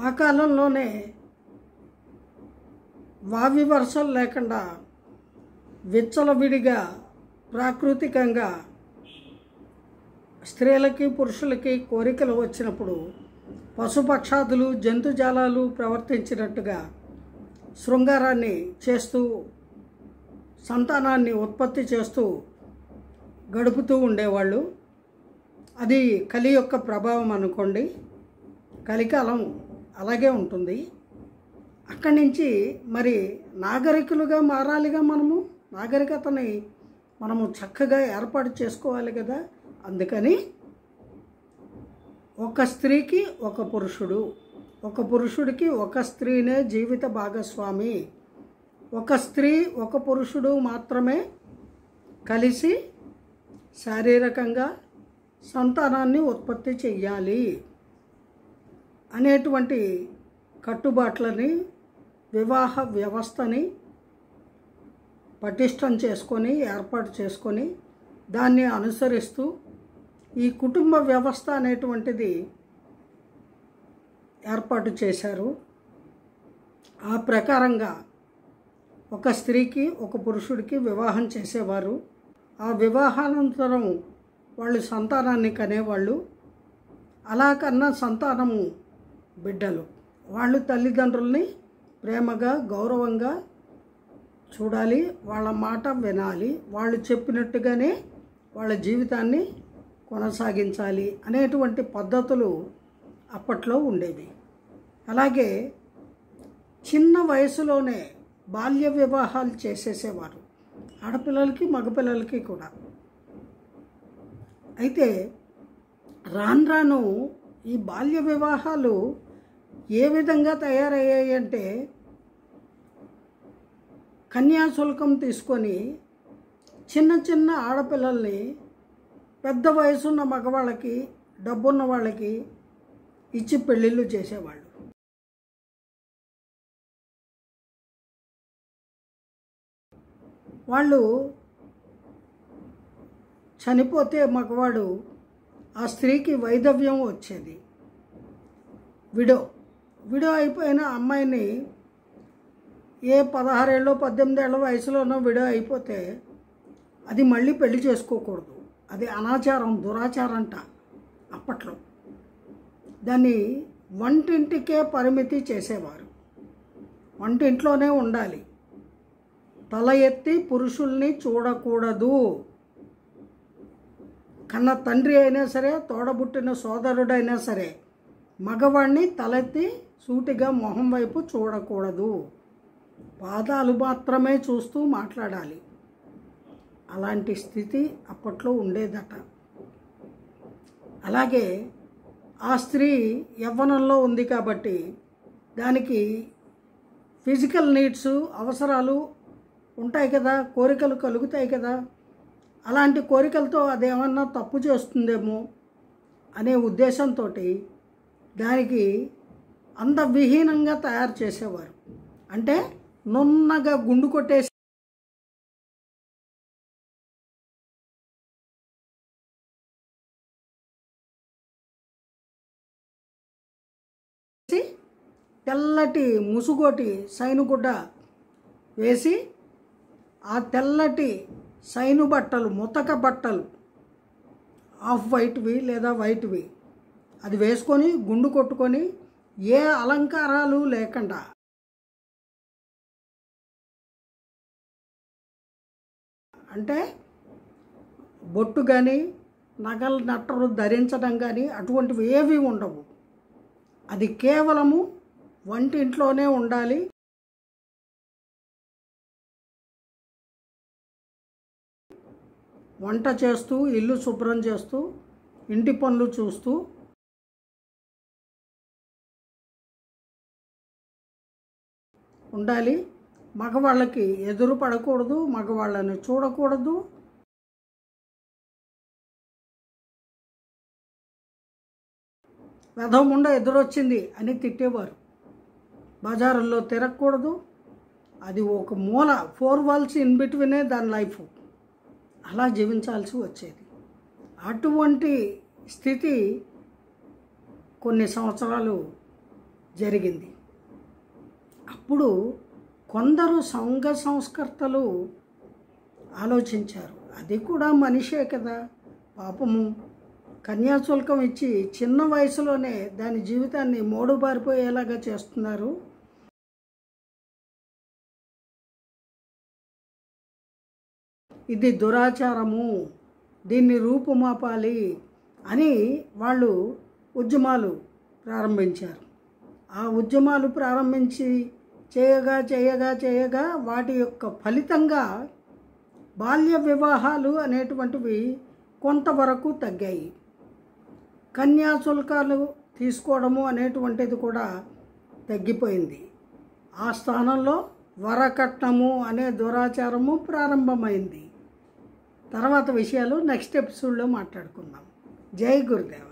ఆ కాలంలోనే వావి వరుసలు లేకుండా విచ్చలవిడిగా ప్రాకృతికంగా స్త్రీలకి పురుషులకి కోరికలు వచ్చినప్పుడు పశుపక్షాదులు జంతుజాలాలు ప్రవర్తించినట్టుగా శృంగారాన్ని చేస్తూ సంతానాన్ని ఉత్పత్తి చేస్తూ గడుపుతూ ఉండేవాళ్ళు. అది కలి యొక్క ప్రభావం అనుకోండి. కలికాలం అలాగే ఉంటుంది. అక్కడి నుంచి మరి నాగరికులుగా మారాలిగా, నాగరికతని మనము చక్కగా ఏర్పాటు చేసుకోవాలి కదా. అందుకని ఒక స్త్రీకి ఒక పురుషుడు, ఒక పురుషుడికి ఒక స్త్రీనే జీవిత భాగస్వామి, ఒక స్త్రీ ఒక పురుషుడు మాత్రమే కలిసి శారీరకంగా సంతానాన్ని ఉత్పత్తి చెయ్యాలి అనేటువంటి కట్టుబాట్లని, వివాహ వ్యవస్థని పటిష్టం చేసుకొని ఏర్పాటు చేసుకొని దాన్ని అనుసరిస్తూ ఈ కుటుంబ వ్యవస్థ అనేటువంటిది ఏర్పాటు చేశారు. ఆ ప్రకారంగా ఒక స్త్రీకి ఒక పురుషుడికి వివాహం చేసేవారు. ఆ వివాహానంతరం వాళ్ళు సంతానాన్ని కనేవాళ్ళు. అలా కన్నా సంతానము బిడ్డలు వాళ్ళు తల్లిదండ్రుల్ని ప్రేమగా గౌరవంగా చూడాలి, వాళ్ళ మాట వినాలి, వాళ్ళు చెప్పినట్టుగానే వాళ్ళ జీవితాన్ని కొనసాగించాలి అనేటువంటి పద్ధతులు అప్పట్లో ఉండేవి. అలాగే చిన్న వయసులోనే బాల్య వివాహాలు చేసేసేవారు, ఆడపిల్లలకి మగపిల్లలకి కూడా. అయితే రాను రాను ఈ బాల్య వివాహాలు ఏ విధంగా తయారయ్యాయి అంటే, కన్యాశుల్కం తీసుకొని చిన్న చిన్న ఆడపిల్లల్ని పెద్ద వయసున్న మగవాళ్ళకి, డబ్బున్న వాళ్ళకి ఇచ్చి పెళ్ళిళ్ళు చేసేవాళ్ళు. వాళ్ళు చనిపోతే మగవాడు ఆ స్త్రీకి వైధవ్యం వచ్చేది. విడో అయిపోయిన అమ్మాయిని ఏ 16 ఏళ్ళో 18 ఏళ్ళ వయసులోనో విడో అయిపోతే అది మళ్ళీ పెళ్లి చేసుకోకూడదు. అది అనాచారం, దురాచారంట అప్పట్లో. దాన్ని వంటింటికే పరిమితి చేసేవారు. వంటింట్లోనే ఉండాలి, తల ఎత్తి పురుషుల్ని చూడకూడదు. కన్న తండ్రి అయినా సరే, తోడబుట్టిన సోదరుడైనా సరే మగవాడిని తలెత్తి సూటిగా మొహం వైపు చూడకూడదు, పాదాలు మాత్రమే చూస్తూ మాట్లాడాలి. అలాంటి స్థితి అప్పట్లో ఉండేదట. అలాగే ఆ స్త్రీ యవ్వనంలో ఉంది కాబట్టి దానికి ఫిజికల్ నీడ్స్, అవసరాలు ఉంటాయి కదా, కోరికలు కలుగుతాయి కదా. అలాంటి కోరికలతో అదేమన్నా తప్పు చేస్తుందేమో అనే ఉద్దేశంతో దానికి అందవిహీనంగా తయారు చేసేవారు. అంటే నున్నగా గుండు కొట్టేసి తెల్లటి ముసుగోటి సైనుగుడ్డ వేసి ఆ తెల్లటి సైను బట్టలు, ముతక బట్టలు, ఆఫ్ వైట్వి లేదా వైట్వి అది వేసుకొని గుండు కొట్టుకొని ఏ అలంకారాలు లేకుండా, అంటే బొట్టు కానీ నగలు నట్టరు ధరించడం కానీ అటువంటివి ఏవి ఉండవు. అది కేవలము వంటింట్లోనే ఉండాలి. వంట చేస్తూ, ఇల్లు శుభ్రం చేస్తూ, ఇంటి పనులు చూస్తూ ఉండాలి. మగవాళ్ళకి ఎదురు పడకూడదు, మగవాళ్ళని చూడకూడదు. వెధముండ ఎదురొచ్చింది అని తిట్టేవారు. బజారుల్లో తిరగకూడదు. అది ఒక మూల, 4 walls ఇన్ బిట్వీనే దాని లైఫ్. అలా జీవించాల్సి వచ్చేది. అటువంటి స్థితి కొన్ని సంవత్సరాలు జరిగింది. అప్పుడు కొందరు సంఘ సంస్కర్తలు ఆలోచించారు, అది కూడా మనిషే కదా, పాపము కన్యాశుల్కం ఇచ్చి చిన్న వయసులోనే దాని జీవితాన్ని మోడుబారిపోయేలాగా చేస్తున్నారు. ఇది దురాచారము, దీన్ని రూపుమాపాలి అని వాళ్ళు ఉద్యమాలు ప్రారంభించారు. ఆ ఉద్యమాలు ప్రారంభించి చేయగా వాటి యొక్క ఫలితంగా బాల్య వివాహాలు అనేటువంటివి కొంతవరకు తగ్గాయి. కన్యాశుల్కాలు తీసుకోవడము అనేటువంటిది కూడా తగ్గిపోయింది. ఆ స్థానంలో వరకట్నము అనే దురాచారము ప్రారంభమైంది. తర్వాత విషయాలు నెక్స్ట్ ఎపిసోడ్లో మాట్లాడుకుందాం. జై గురుదేవ.